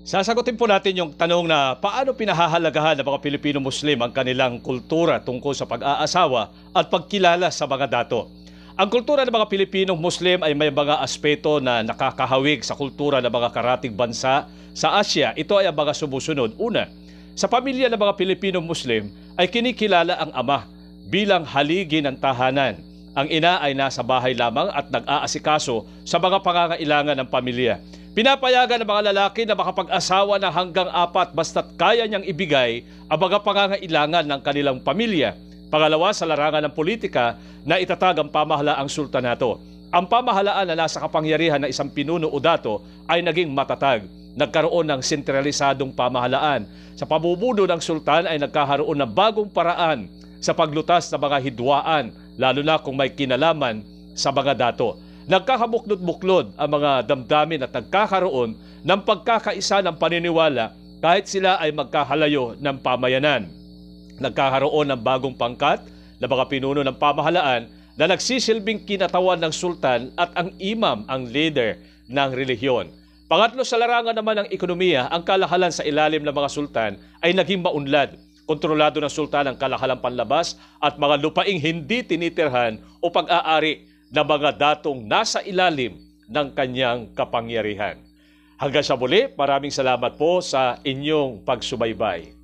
Sasagutin po natin yung tanong na paano pinahahalagahan ng mga Pilipino Muslim ang kanilang kultura tungkol sa pag-aasawa at pagkilala sa mga dato. Ang kultura ng mga Pilipinong Muslim ay may mga aspeto na nakakahawig sa kultura ng mga karating bansa sa Asia. Ito ay ang mga sumusunod. Una, sa pamilya ng mga Pilipinong Muslim ay kinikilala ang ama bilang haligi ng tahanan. Ang ina ay nasa bahay lamang at nag-aasikaso sa mga pangangailangan ng pamilya. Pinapayagan ng mga lalaki na makapag-asawa ng hanggang 4 basta't kaya niyang ibigay ang mga pangangailangan ng kanilang pamilya. Pangalawa, sa larangan ng politika na itatag ang pamahalaang sultanato. Ang pamahalaan na nasa kapangyarihan ng isang pinuno o dato ay naging matatag. Nagkaroon ng sentralisadong pamahalaan. Sa pamumuno ng sultan ay nagkaroon ng bagong paraan sa paglutas ng mga hidwaan, lalo na kung may kinalaman sa mga dato. Nagkakabuklod-buklod ang mga damdamin at nagkakaroon ng pagkakaisa ng paniniwala kahit sila ay magkahalayo ng pamayanan. Nagkakaroon ng bagong pangkat na mga pinuno ng pamahalaan na nagsisilbing kinatawan ng sultan at ang imam ang leader ng relihiyon. Pangatlo, sa larangan naman ng ekonomiya, ang kalahalan sa ilalim ng mga sultan ay naging maunlad. Kontrolado ng sultan ang kalahalang panlabas at mga lupaing hindi tinitirhan o pag-aari na mga datong nasa ilalim ng kanyang kapangyarihan. Hanggang sa muli, maraming salamat po sa inyong pagsubaybay.